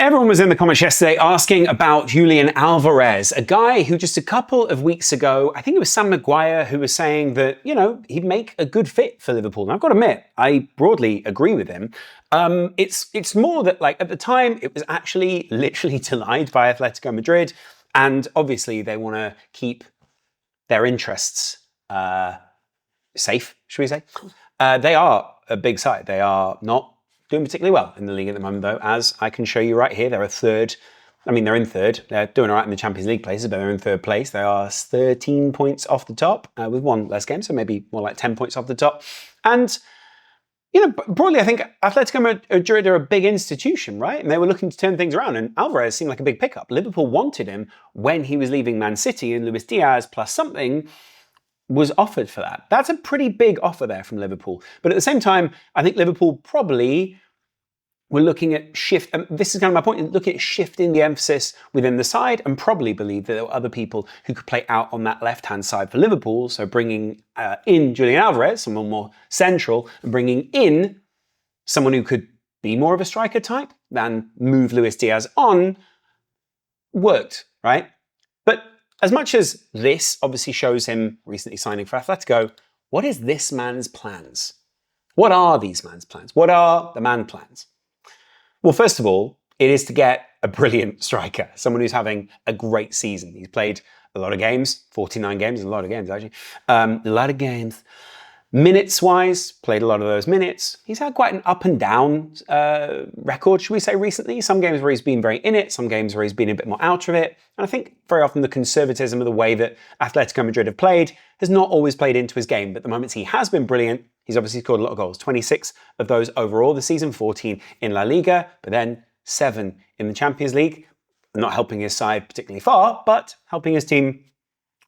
Everyone was in the comments yesterday asking about Julian Alvarez, a guy who just a couple of weeks ago, I think it was Sam Maguire who was saying that, he'd make a good fit for Liverpool. And I've got to admit, I broadly agree with him. It's more that, at the time, it was actually literally denied by Atletico Madrid. And obviously, they want to keep their interests safe, should we say. They are a big side. They are not doing particularly well in the league at the moment, though, as I can show you right here. They're they're in third. They're doing all right in the Champions League places, but they're in third place. They are 13 points off the top with one less game, so maybe more like 10 points off the top. And, broadly, I think Atletico Madrid are a big institution, right? And they were looking to turn things around, and Alvarez seemed like a big pickup. Liverpool wanted him when he was leaving Man City, and Luis Diaz plus something was offered for that. That's a pretty big offer there from Liverpool. But at the same time, I think Liverpool probably were looking at this is kind of my point, looking at shifting the emphasis within the side, and probably believed that there were other people who could play out on that left-hand side for Liverpool. So bringing in Julian Alvarez, someone more central, and bringing in someone who could be more of a striker type than move Luis Diaz on worked, right? But as much as this obviously shows him recently signing for Atletico, what is this man's plans? What are these man's plans? What are the man plans? Well, first of all, it is to get a brilliant striker, someone who's having a great season. He's played a lot of games, 49 games, a lot of games actually, a lot of games. Minutes-wise, played a lot of those minutes. He's had quite an up and down record, should we say, recently. Some games where he's been very in it, some games where he's been a bit more out of it. And I think very often the conservatism of the way that Atletico Madrid have played has not always played into his game. But the moments he has been brilliant, he's obviously scored a lot of goals. 26 of those overall this season, 14 in La Liga, but then 7 in the Champions League. Not helping his side particularly far, but helping his team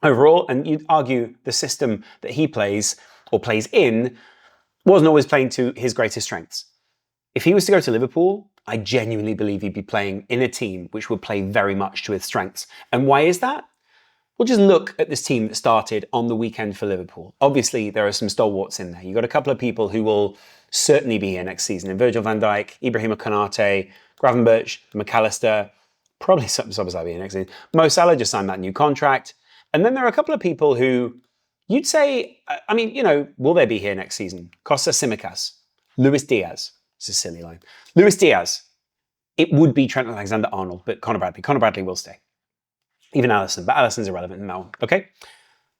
overall. And you'd argue the system that he plays or plays in wasn't always playing to his greatest strengths. If he was to go to Liverpool, I genuinely believe he'd be playing in a team which would play very much to his strengths. And why is that? Well, just look at this team that started on the weekend for Liverpool. Obviously, there are some stalwarts in there. You've got a couple of people who will certainly be here next season. And Virgil van Dijk, Ibrahima Konate, Gravenberch, McAllister, probably Szoboszlai be here next season. Mo Salah just signed that new contract. And then there are a couple of people who you'd say, will they be here next season? Costa Tsimikas, Luis Diaz. It's a silly line. Luis Diaz. It would be Trent Alexander-Arnold, but Conor Bradley will stay. Even Alisson, but Alisson's irrelevant in that one, okay?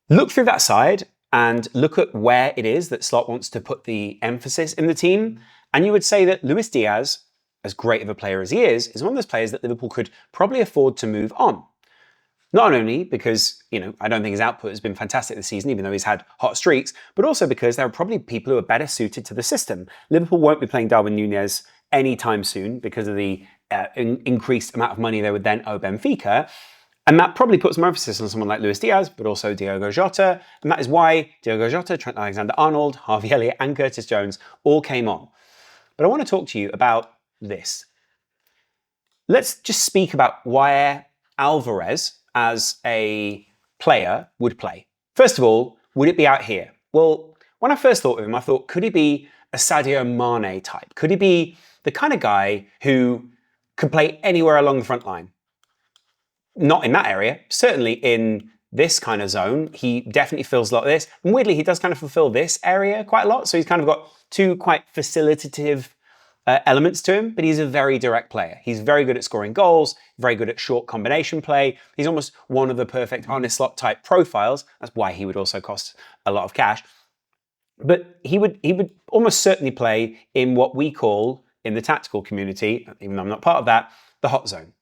Look through that side and look at where it is that Slot wants to put the emphasis in the team. And you would say that Luis Diaz, as great of a player as he is one of those players that Liverpool could probably afford to move on. Not only because, I don't think his output has been fantastic this season, even though he's had hot streaks, but also because there are probably people who are better suited to the system. Liverpool won't be playing Darwin Núñez anytime soon because of the increased amount of money they would then owe Benfica. And that probably puts more emphasis on someone like Luis Diaz, but also Diogo Jota. And that is why Diogo Jota, Trent Alexander-Arnold, Harvey Elliott, and Curtis Jones all came on. But I want to talk to you about this. Let's just speak about where Alvarez as a player would play. First of all, would it be out here? Well, when I first thought of him, I thought, could he be a Sadio Mane type? Could he be the kind of guy who could play anywhere along the front line? Not in that area, certainly in this kind of zone. He definitely fills a lot of this. And weirdly, he does kind of fulfill this area quite a lot. So he's kind of got two quite facilitative elements to him, but he's a very direct player. He's very good at scoring goals, very good at short combination play. He's almost one of the perfect Arne Slot type profiles. That's why he would also cost a lot of cash. But he would almost certainly play in what we call, in the tactical community, even though I'm not part of that, the hot zone.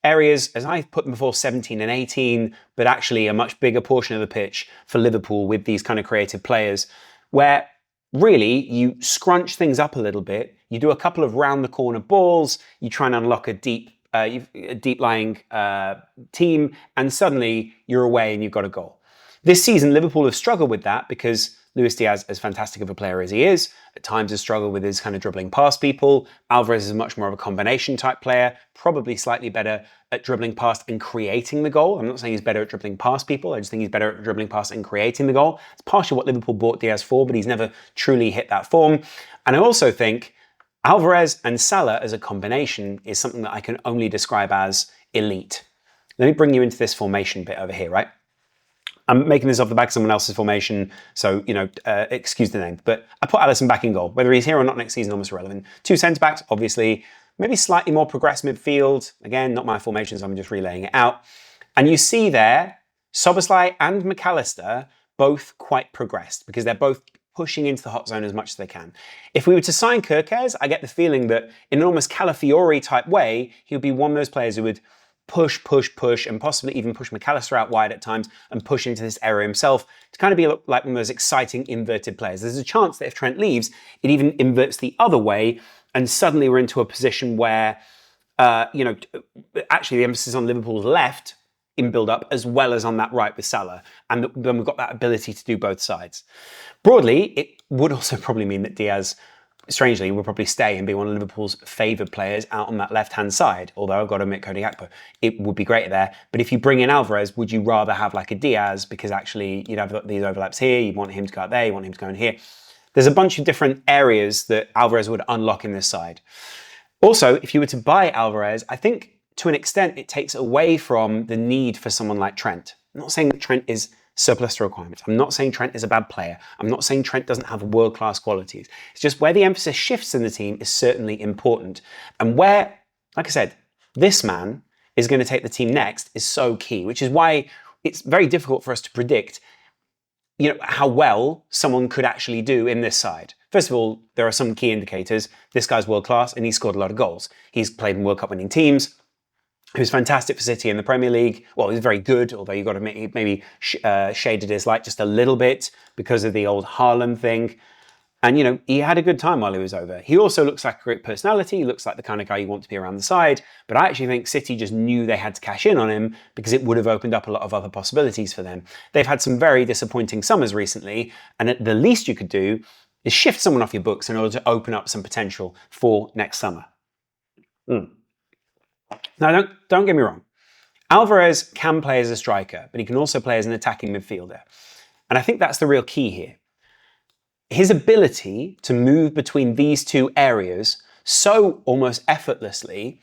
Areas, as I've put them before, 17 and 18, but actually a much bigger portion of the pitch for Liverpool with these kind of creative players, where really you scrunch things up a little bit, you do a couple of round the corner balls, you try and unlock a deep lying team, and suddenly you're away and you've got a goal. This season, Liverpool have struggled with that because Luis Diaz, as fantastic of a player as he is, at times has struggled with his kind of dribbling past people. Alvarez is much more of a combination type player, probably slightly better at dribbling past and creating the goal. I'm not saying he's better at dribbling past people, I just think he's better at dribbling past and creating the goal. It's partially what Liverpool bought Diaz for, but he's never truly hit that form. And I also think Alvarez and Salah as a combination is something that I can only describe as elite. Let me bring you into this formation bit over here, right? I'm making this off the back of someone else's formation, so, excuse the name. But I put Alisson back in goal. Whether he's here or not next season, almost irrelevant. 2 centre-backs, obviously. Maybe slightly more progressed midfield. Again, not my formation, so I'm just relaying it out. And you see there, Szoboszlai and McAllister both quite progressed because they're both pushing into the hot zone as much as they can. If we were to sign Kerkez, I get the feeling that in an almost Calafiori type way, he would be one of those players who would push, and possibly even push McAllister out wide at times and push into this area himself to kind of be like one of those exciting inverted players. There's a chance that if Trent leaves, it even inverts the other way, and suddenly we're into a position where, actually the emphasis on Liverpool's left in build-up as well as on that right with Salah. And then we've got that ability to do both sides. Broadly, it would also probably mean that Diaz, strangely, will probably stay and be one of Liverpool's favoured players out on that left-hand side. Although I've got to admit, Cody Gakpo, it would be great there. But if you bring in Alvarez, would you rather have like a Diaz? Because actually, you'd have these overlaps here, you want him to go out there, you want him to go in here. There's a bunch of different areas that Alvarez would unlock in this side. Also, if you were to buy Alvarez, I think to an extent it takes away from the need for someone like Trent. I'm not saying that Trent is surplus to requirements. I'm not saying Trent is a bad player. I'm not saying Trent doesn't have world-class qualities. It's just where the emphasis shifts in the team is certainly important. And where, like I said, this man is going to take the team next is so key, which is why it's very difficult for us to predict how well someone could actually do in this side. First of all, there are some key indicators. This guy's world-class and he's scored a lot of goals. He's played in World Cup winning teams. He was fantastic for City in the Premier League. Well, he was very good, although you've got to admit he maybe shaded his light just a little bit because of the old Haaland thing. And, he had a good time while he was over. He also looks like a great personality. He looks like the kind of guy you want to be around the side. But I actually think City just knew they had to cash in on him because it would have opened up a lot of other possibilities for them. They've had some very disappointing summers recently. And at the least you could do is shift someone off your books in order to open up some potential for next summer. Now, don't get me wrong. Alvarez can play as a striker, but he can also play as an attacking midfielder. And I think that's the real key here. His ability to move between these two areas so almost effortlessly,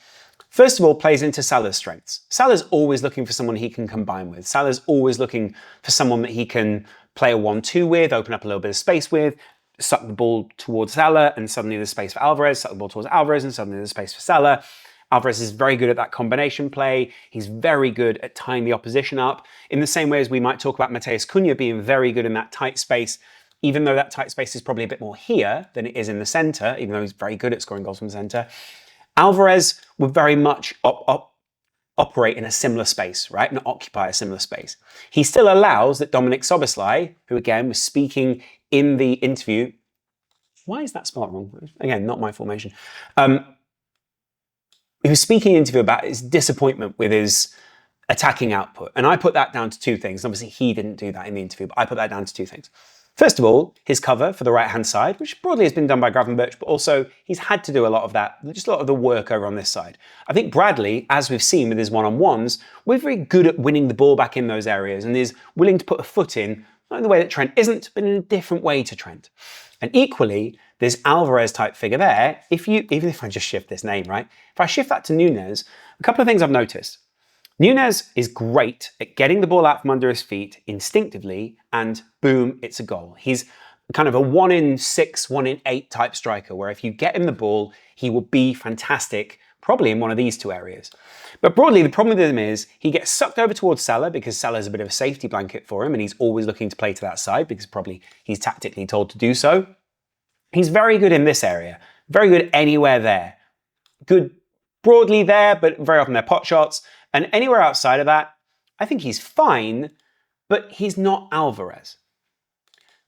first of all, plays into Salah's strengths. Salah's always looking for someone he can combine with. Salah's always looking for someone that he can play a 1-2 with, open up a little bit of space with, suck the ball towards Salah, and suddenly there's space for Alvarez, suck the ball towards Alvarez, and suddenly there's space for Salah. Alvarez is very good at that combination play. He's very good at tying the opposition up, in the same way as we might talk about Matheus Cunha being very good in that tight space, even though that tight space is probably a bit more here than it is in the centre, even though he's very good at scoring goals from the centre. Alvarez would very much operate in a similar space, right? And occupy a similar space. He still allows that Dominik Szoboszlai, who again was speaking in the interview, why is that spelled wrong? Again, not my formation. He was speaking in an interview about his disappointment with his attacking output. And I put that down to 2 things. Obviously, he didn't do that in the interview, but I put that down to 2 things. First of all, his cover for the right-hand side, which broadly has been done by Gravenberch, but also he's had to do a lot of that, just a lot of the work over on this side. I think Bradley, as we've seen with his one-on-ones, we're very good at winning the ball back in those areas and is willing to put a foot in, not in the way that Trent isn't, but in a different way to Trent. And equally, this Alvarez type figure there, even if I just shift this name, right? If I shift that to Nunez, a couple of things I've noticed. Nunez is great at getting the ball out from under his feet instinctively, and boom, it's a goal. He's kind of a 1 in 6, 1 in 8 type striker, where if you get him the ball, he will be fantastic, probably in one of these 2 areas. But broadly, the problem with him is he gets sucked over towards Salah because Salah's a bit of a safety blanket for him, and he's always looking to play to that side because probably he's tactically told to do so. He's very good in this area, very good anywhere there. Good broadly there, but very often they're pot shots. And anywhere outside of that, I think he's fine, but he's not Alvarez.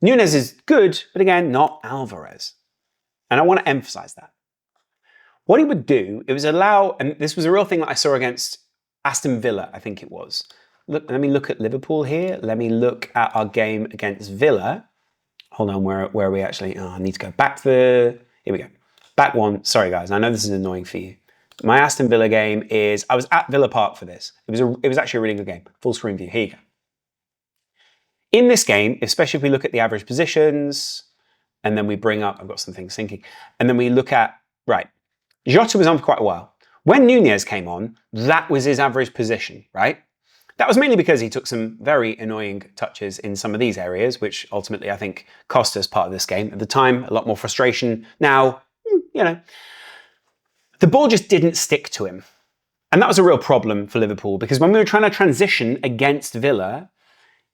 Nunez is good, but again, not Alvarez. And I want to emphasize that. What he would do, it was allow, and this was a real thing that I saw against Aston Villa, I think it was. Look, let me look at Liverpool here. Let me look at our game against Villa. Hold on, where are we actually? Oh, I need to go back here we go. Back one. Sorry, guys. I know this is annoying for you. My Aston Villa game is, I was at Villa Park for this. It was actually a really good game. Full screen view. Here you go. In this game, especially if we look at the average positions, and then we bring up, I've got some things thinking, and then we look at Right. Jota was on for quite a while. When Nunez came on, that was his average position, right? That was mainly because he took some very annoying touches in some of these areas, which ultimately I think cost us part of this game. At the time, a lot more frustration. Now, the ball just didn't stick to him. And that was a real problem for Liverpool because when we were trying to transition against Villa,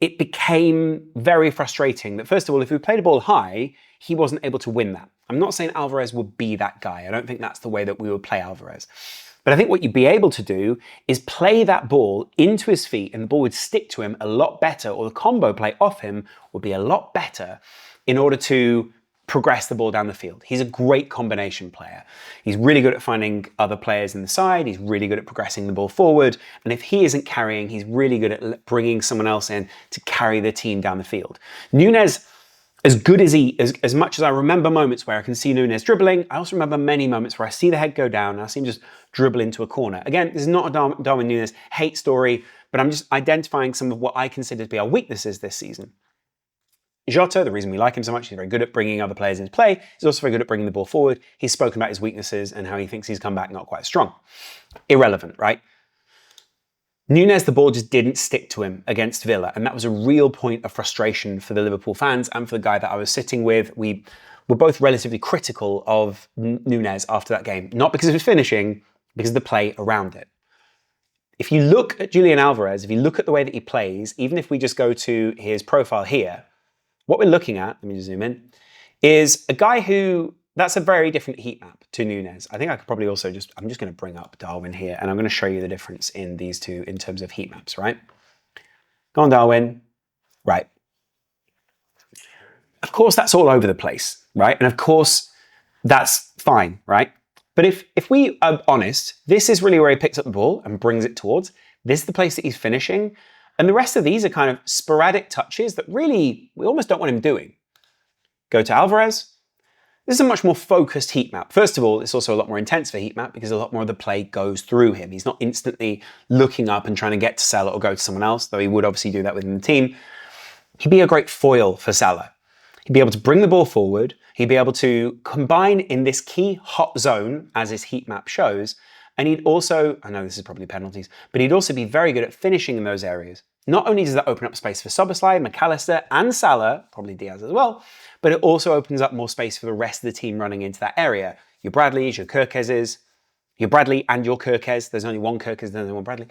it became very frustrating that, first of all, if we played a ball high, he wasn't able to win that. I'm not saying Alvarez would be that guy. I don't think that's the way that we would play Alvarez. But I think what you'd be able to do is play that ball into his feet and the ball would stick to him a lot better, or the combo play off him would be a lot better in order to progress the ball down the field. He's a great combination player. He's really good at finding other players in the side. He's really good at progressing the ball forward. And if he isn't carrying, he's really good at bringing someone else in to carry the team down the field. Nunez, as much as I remember moments where I can see Nunez dribbling, I also remember many moments where I see the head go down and I see him just dribble into a corner. Again, this is not a Darwin Nunez hate story, but I'm just identifying some of what I consider to be our weaknesses this season. Jota, the reason we like him so much, he's very good at bringing other players into play. He's also very good at bringing the ball forward. He's spoken about his weaknesses and how he thinks he's come back not quite strong. Irrelevant, right? Nunez, the ball just didn't stick to him against Villa, and that was a real point of frustration for the Liverpool fans and for the guy that I was sitting with. We were both relatively critical of Nunez after that game, not because of his finishing, because of the play around it. If you look at Julian Alvarez, if you look at the way that he plays, even if we just go to his profile here, what we're looking at, let me just zoom in, is a guy who, that's a very different heat map to Nunez. I think I could probably also I'm just going to bring up Darwin here and I'm going to show you the difference in these two in terms of heat maps, right? Go on, Darwin. Right. Of course, that's all over the place, right? And of course, that's fine, right? But if we are honest, this is really where he picks up the ball and brings it towards. This is the place that he's finishing. And the rest of these are kind of sporadic touches that really, we almost don't want him doing. Go to Alvarez. This is a much more focused heat map. First of all, it's also a lot more intense for heat map because a lot more of the play goes through him. He's not instantly looking up and trying to get to Salah or go to someone else, though he would obviously do that within the team. He'd be a great foil for Salah. He'd be able to bring the ball forward. He'd be able to combine in this key hot zone, as his heat map shows. And he'd also, I know this is probably penalties, but he'd also be very good at finishing in those areas. Not only does that open up space for Szoboszlai, McAllister, and Salah, probably Diaz as well, but it also opens up more space for the rest of the team running into that area. Your Bradleys, your Kirkezes, your Bradley and your Kirkez. There's only one Kirkez, there's only one Bradley.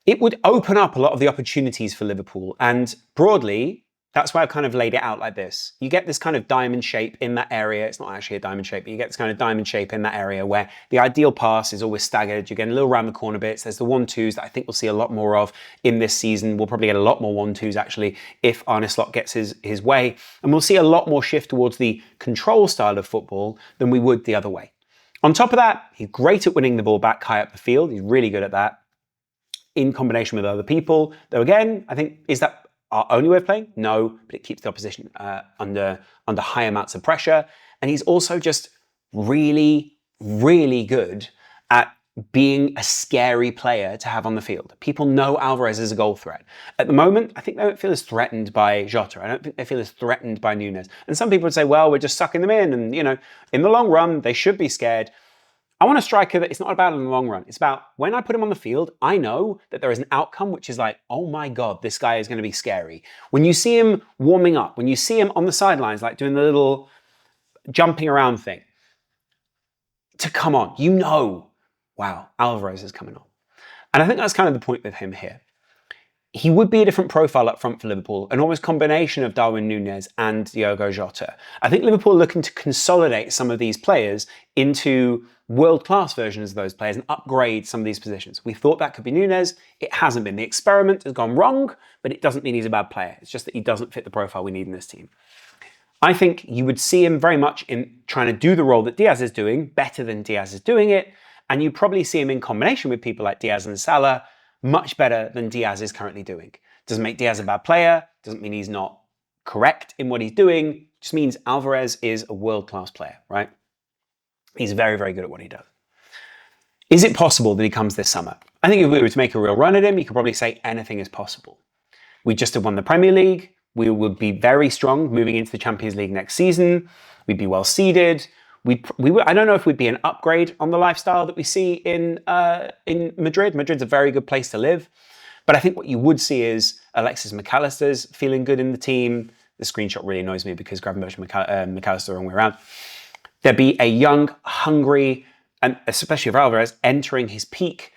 It would open up a lot of the opportunities for Liverpool. And broadly, that's why I've kind of laid it out like this. You get this kind of diamond shape in that area. It's not actually a diamond shape, but you get this kind of diamond shape in that area where the ideal pass is always staggered. You're getting a little round the corner bits. There's the 1-2s that I think we'll see a lot more of in this season. We'll probably get a lot more 1-2s actually if Arne Slot gets his way. And we'll see a lot more shift towards the control style of football than we would the other way. On top of that, he's great at winning the ball back high up the field. He's really good at that in combination with other people. Though again, I think, is that our only way of playing? No, but it keeps the opposition under high amounts of pressure. And he's also just really, really good at being a scary player to have on the field. People know Alvarez is a goal threat. At the moment, I think they don't feel as threatened by Jota. I don't think they feel as threatened by Nunez. And some people would say, well, we're just sucking them in. And, in the long run, they should be scared. I want a striker that it's not about in the long run. It's about when I put him on the field, I know that there is an outcome which is like, oh my God, this guy is going to be scary. When you see him warming up, when you see him on the sidelines, like doing the little jumping around thing, to come on, wow, Alvarez is coming on. And I think that's kind of the point with him here. He would be a different profile up front for Liverpool, an almost combination of Darwin Nunez and Diogo Jota. I think Liverpool are looking to consolidate some of these players into world-class versions of those players and upgrade some of these positions. We thought that could be Nunez. It hasn't been. The experiment has gone wrong, but it doesn't mean he's a bad player. It's just that he doesn't fit the profile we need in this team. I think you would see him very much in trying to do the role that Diaz is doing, better than Diaz is doing it, and you probably see him in combination with people like Diaz and Salah, much better than Diaz is currently doing. Doesn't make Diaz a bad player, doesn't mean he's not correct in what he's doing, just means Alvarez is a world-class player, right? He's very, very good at what he does. Is it possible that he comes this summer? I think if we were to make a real run at him, you could probably say anything is possible. We just have won the Premier League. We would be very strong moving into the Champions League next season. We'd be well seeded. I don't know if we'd be an upgrade on the lifestyle that we see in Madrid. Madrid's a very good place to live. But I think what you would see is Alexis McAllister's feeling good in the team. The screenshot really annoys me because Gravenberch and McAllister are the wrong way around. There'd be a young, hungry, and especially for Alvarez, entering his peak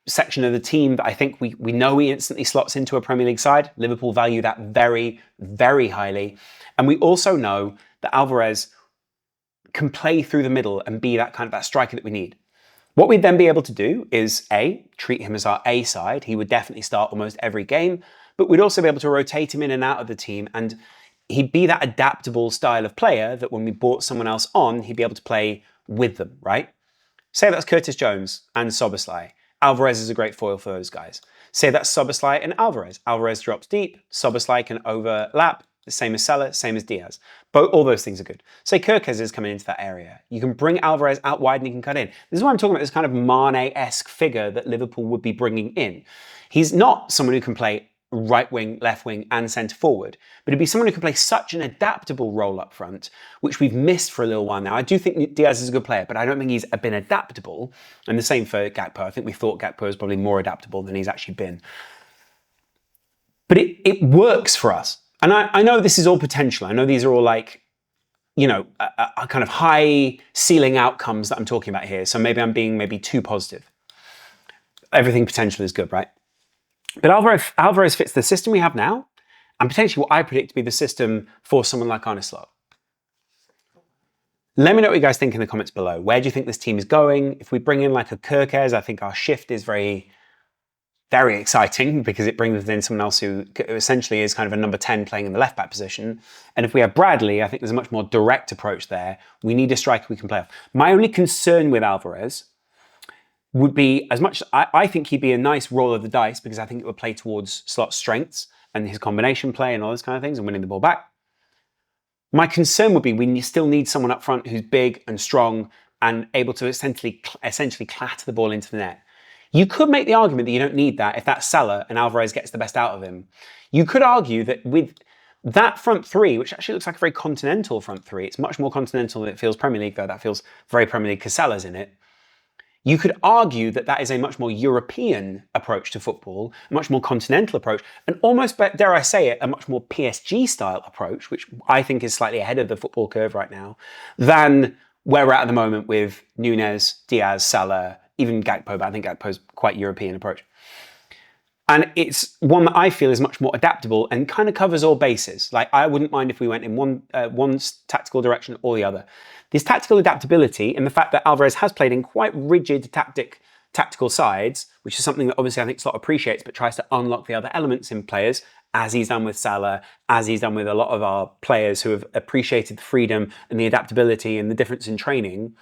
section of the team that I think we know he instantly slots into a Premier League side. Liverpool value that very, very highly. And we also know that Alvarez can play through the middle and be that striker that we need. What we'd then be able to do is treat him as our A side. He would definitely start almost every game, but we'd also be able to rotate him in and out of the team, and he'd be that adaptable style of player that when we brought someone else on, he'd be able to play with them, right? Say that's Curtis Jones and Szoboszlai. Alvarez is a great foil for those guys. Say that's Szoboszlai and Alvarez. Alvarez drops deep, Szoboszlai can overlap, the same as Salah, same as Diaz. All those things are good. Say Kirkes is coming into that area. You can bring Alvarez out wide and he can cut in. This is why I'm talking about this kind of Mane-esque figure that Liverpool would be bringing in. He's not someone who can play right wing, left wing and centre forward, but he'd be someone who can play such an adaptable role up front, which we've missed for a little while now. I do think Diaz is a good player, but I don't think he's been adaptable. And the same for Gakpo. I think we thought Gakpo was probably more adaptable than he's actually been. But it works for us. And I know this is all potential. I know these are all like, a kind of high ceiling outcomes that I'm talking about here. So maybe I'm being too positive. Everything potential is good, right? But Alvarez fits the system we have now, and potentially what I predict to be the system for someone like Arne Slot. Let me know what you guys think in the comments below. Where do you think this team is going? If we bring in like a Kirkes, I think our shift is very, very exciting because it brings in someone else who essentially is kind of a number 10 playing in the left back position. And if we have Bradley, I think there's a much more direct approach there. We need a striker we can play off. My only concern with Alvarez would be, as much as I think he'd be a nice roll of the dice because I think it would play towards Slot's strengths and his combination play and all those kind of things and winning the ball back. My concern would be we still need someone up front who's big and strong and able to essentially clatter the ball into the net. You could make the argument that you don't need that if that's Salah and Alvarez gets the best out of him. You could argue that with that front three, which actually looks like a very continental front three, it's much more continental than it feels Premier League, though that feels very Premier League because Salah's in it. You could argue that that is a much more European approach to football, a much more continental approach, and almost, dare I say it, a much more PSG-style approach, which I think is slightly ahead of the football curve right now, than where we're at the moment with Núñez, Diaz, Salah, even Gakpo, but I think Gakpo's quite European approach. And it's one that I feel is much more adaptable and kind of covers all bases. Like, I wouldn't mind if we went in one tactical direction or the other. This tactical adaptability and the fact that Alvarez has played in quite rigid tactical sides, which is something that obviously I think Slot appreciates, but tries to unlock the other elements in players, as he's done with Salah, as he's done with a lot of our players who have appreciated the freedom and the adaptability and the difference in training.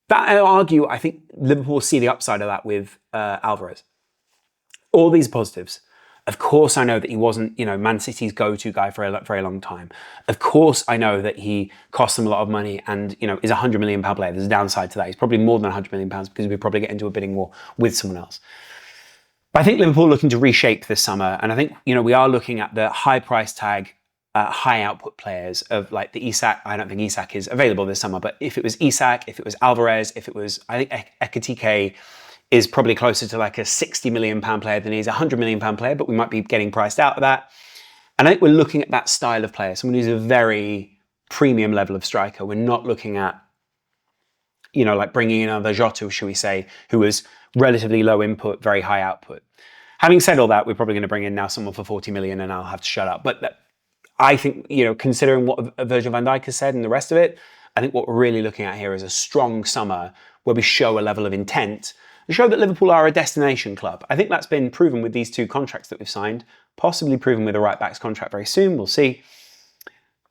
That, I'll argue, I think Liverpool will see the upside of that with Alvarez. All these positives. Of course, I know that he wasn't, Man City's go-to guy for a very long time. Of course, I know that he cost them a lot of money and, is a £100 million player. There's a downside to that. He's probably more than £100 million because we probably get into a bidding war with someone else. But I think Liverpool are looking to reshape this summer. And I think, we are looking at the high price tag, high output players of like the Isak. I don't think Isak is available this summer, but if it was Isak, if it was Alvarez, if it was, I think Ekitike is probably closer to like a £60 million player than he's a £100 million player, but we might be getting priced out of that. And I think we're looking at that style of player, someone who's a very premium level of striker. We're not looking at, like bringing in another Jota, shall we say, who was relatively low input, very high output. Having said all that, we're probably going to bring in now someone for 40 million and I'll have to shut up. But I think, considering what Virgil van Dijk has said and the rest of it, I think what we're really looking at here is a strong summer where we show a level of intent and show that Liverpool are a destination club. I think that's been proven with these two contracts that we've signed, possibly proven with a right-back's contract very soon, we'll see.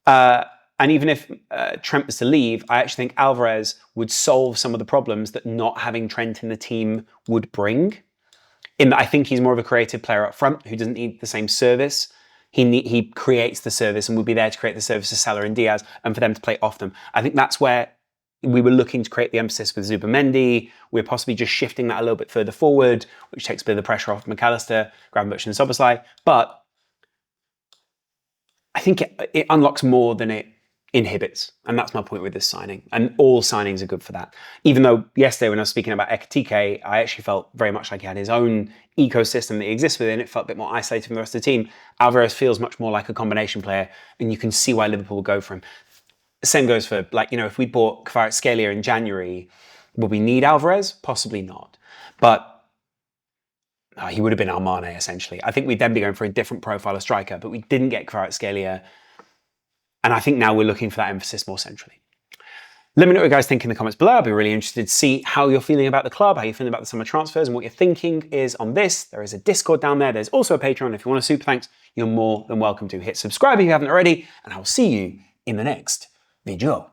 And even if Trent was to leave, I actually think Alvarez would solve some of the problems that not having Trent in the team would bring. In that I think he's more of a creative player up front who doesn't need the same service. He creates the service and would be there to create the service to Salah and Diaz and for them to play off them. I think that's where we were looking to create the emphasis with Zubimendi. We're possibly just shifting that a little bit further forward, which takes a bit of the pressure off McAllister, Gravenberch and Szoboszlai. But I think it unlocks more than it inhibits. And that's my point with this signing. And all signings are good for that. Even though yesterday when I was speaking about Ekitike, I actually felt very much like he had his own ecosystem that he exists within. It felt a bit more isolated from the rest of the team. Alvarez feels much more like a combination player, and you can see why Liverpool will go for him. The same goes for, like, if we bought Kvaratskhelia in January, would we need Alvarez? Possibly not. But he would have been our Mane, essentially. I think we'd then be going for a different profile of striker, but we didn't get Kvaratskhelia. And I think now we're looking for that emphasis more centrally. Let me know what you guys think in the comments below. I'll be really interested to see how you're feeling about the club, how you're feeling about the summer transfers, and what your thinking is on this. There is a Discord down there. There's also a Patreon. If you want a super thanks, you're more than welcome to. Hit subscribe if you haven't already, and I will see you in the next video.